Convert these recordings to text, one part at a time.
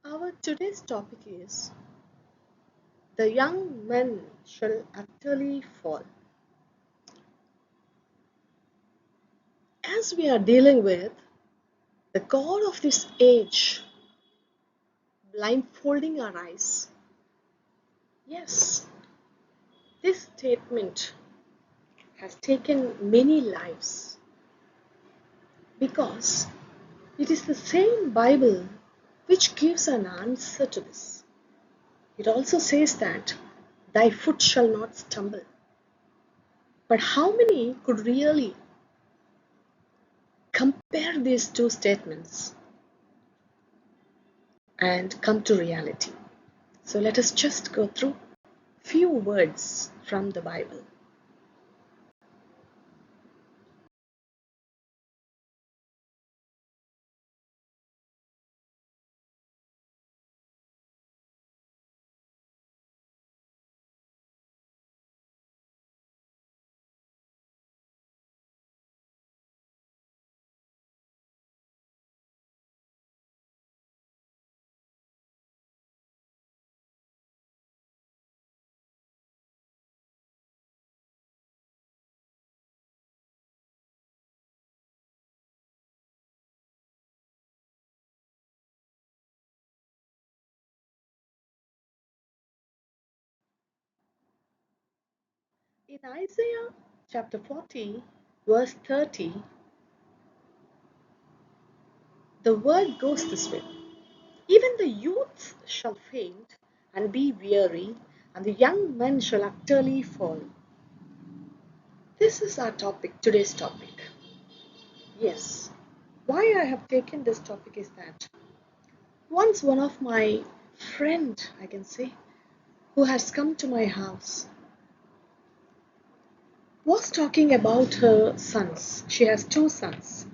Our today's topic is the young men shall utterly fall. As we are dealing with the God of this age blindfolding our eyes, yes, this statement has taken many lives because it is the same Bible which gives an answer to this. It also says that thy foot shall not stumble. But how many could really compare these two statements and come to reality? So let us just go through few words from the Bible. In Isaiah chapter 40, verse 30, the word goes this way: even the youths shall faint and be weary, and the young men shall utterly fall. This is our topic, today's topic. Yes. Why I have taken this topic is that once one of my friend, I can say, who has come to my house, was talking about her sons. She has two sons.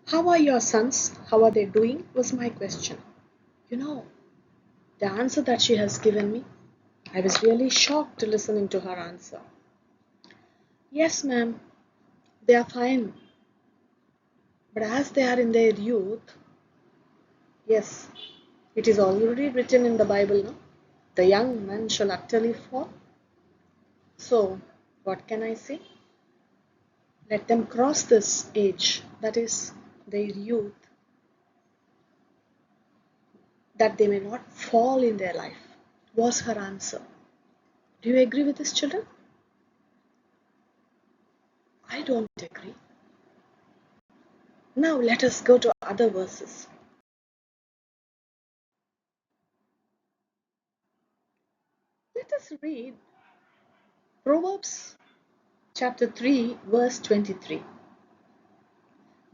How are your sons? How are they doing? Was my question. You know, the answer that she has given me, I was really shocked listening to her answer. Yes, ma'am, they are fine. But as they are in their youth, yes, it is already written in the Bible, no? The young man shall utterly fall. So, what can I say? Let them cross this age, that is their youth, that they may not fall in their life, was her answer. Do you agree with this, children? I don't agree. Now let us go to other verses. Let us read Proverbs chapter 3, verse 23.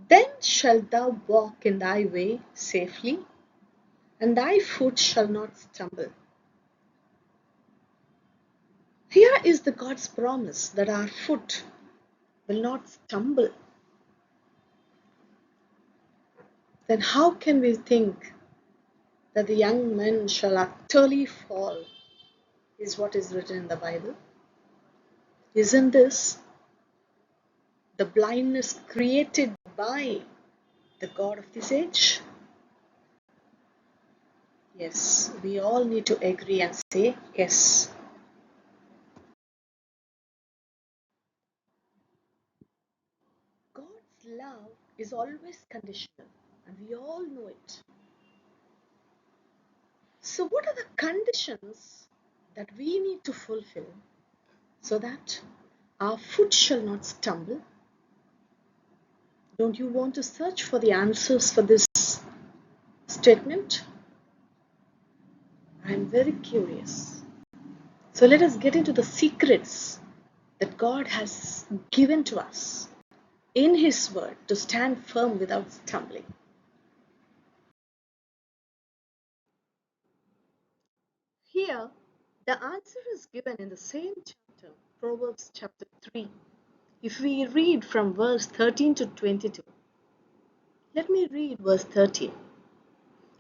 Then shalt thou walk in thy way safely, and thy foot shall not stumble. Here is the God's promise that our foot will not stumble. Then how can we think that the young men shall utterly fall, is what is written in the Bible? Isn't this the blindness created by the God of this age? Yes, we all need to agree and say yes. God's love is always conditional, and we all know it. So, what are the conditions that we need to fulfill so that our foot shall not stumble? Don't you want to search for the answers for this statement? I am very curious. So, let us get into the secrets that God has given to us in His Word to stand firm without stumbling. Here, the answer is given in the same chapter, Proverbs chapter 3. If we read from verse 13 to 22, let me read verse 13.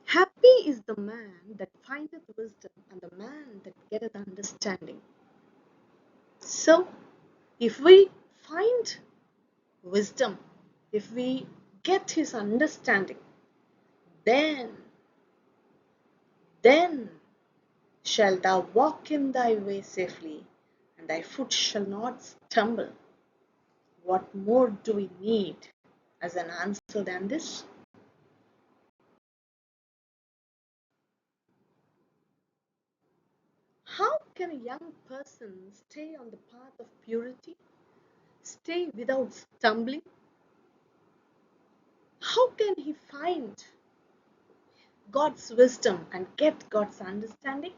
Happy is the man that findeth wisdom, and the man that getteth understanding. So, if we find wisdom, if we get his understanding, then Then shalt thou walk in thy way safely, and thy foot shall not stumble. What more do we need as an answer than this? How can a young person stay on the path of purity, stay without stumbling? How can he find God's wisdom and get God's understanding?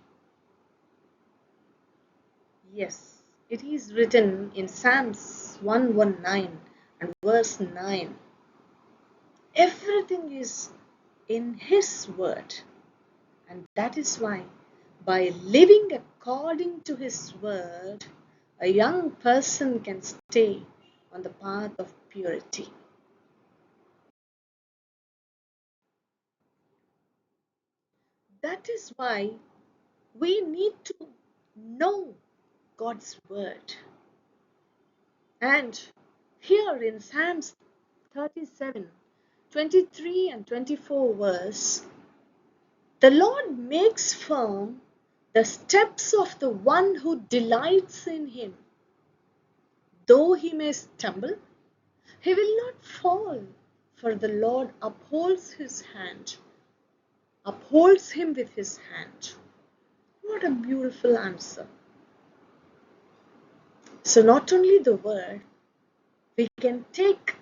Yes, it is written in Psalms 119 and verse 9. Everything is in His word, and that is why, by living according to His word, a young person can stay on the path of purity. That is why we need to know God's word. And here in Psalms 37, 23 and 24 verse, the Lord makes firm the steps of the one who delights in Him. Though he may stumble, he will not fall, for the Lord upholds him with His hand. What a beautiful answer. So not only the word, we can take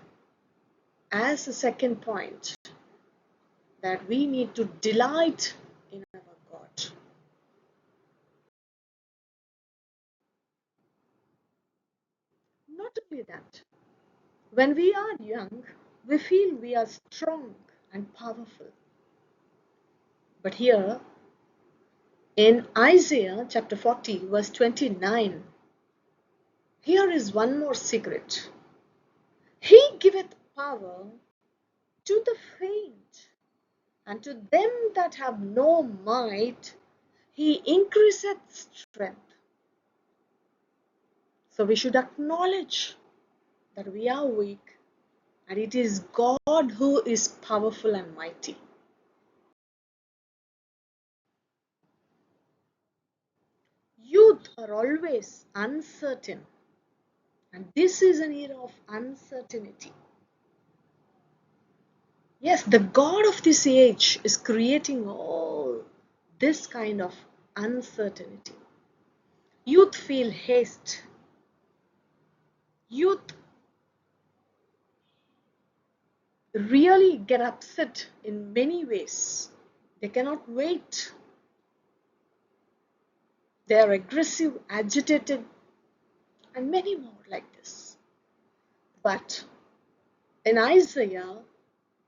as a second point that we need to delight in our God. Not only that, when we are young, we feel we are strong and powerful. But here in Isaiah chapter 40 verse 29, here is one more secret. He giveth power to the faint, and to them that have no might, He increaseth strength. So we should acknowledge that we are weak, and it is God who is powerful and mighty. Youth are always uncertain, and this is an era of uncertainty. Yes, the God of this age is creating all this kind of uncertainty. Youth feel haste. Youth really get upset in many ways. They cannot wait. They are aggressive, agitated, and many more like this. But in Isaiah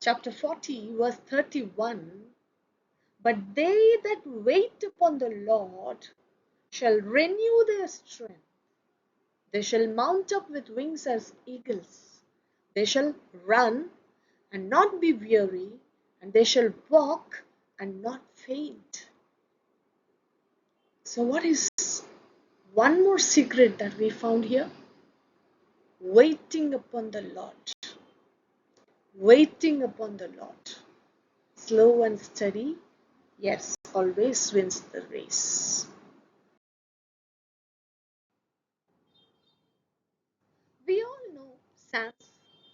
chapter 40, verse 31, but they that wait upon the Lord shall renew their strength. They shall mount up with wings as eagles. They shall run and not be weary, and they shall walk and not faint. So what is one more secret that we found here? Waiting upon the Lord. Waiting upon the Lord. Slow and steady, yes, always wins the race. We all know Psalms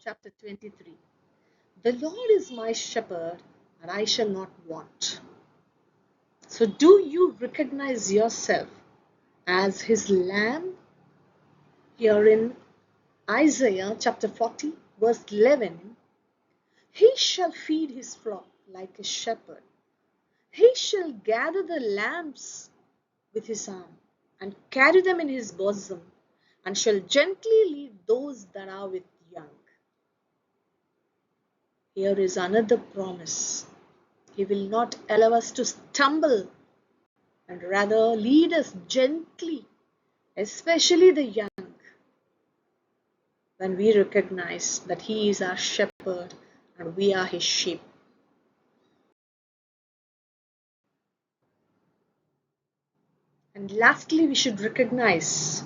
chapter 23. The Lord is my shepherd, and I shall not want. So do you recognize yourself as His lamb? Here in Isaiah chapter 40 verse 11, He shall feed His flock like a shepherd. He shall gather the lambs with His arm and carry them in His bosom, and shall gently lead those that are with young. Here is another promise. He will not allow us to stumble, and rather lead us gently, especially the young, when we recognize that He is our shepherd and we are His sheep. And lastly, we should recognize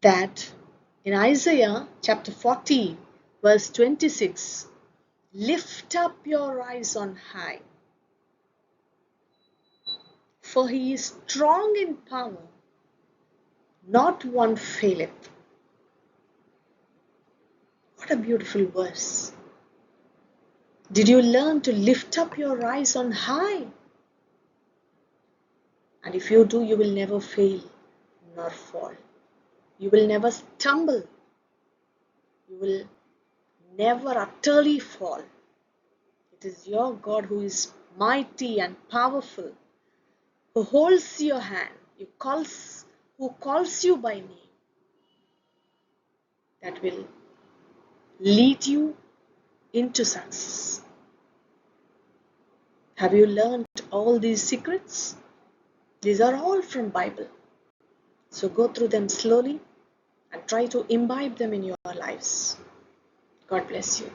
that in Isaiah chapter 40, verse 26, lift up your eyes on high. For he is strong in power, not one faileth. What a beautiful verse. Did you learn to lift up your eyes on high? And if you do, you will never fail nor fall. You will never stumble. You will never utterly fall. It is your God who is mighty and powerful, who holds your hand, who calls you by name, that will lead you into success. Have you learned all these secrets? These are all from Bible. So go through them slowly and try to imbibe them in your lives. God bless you.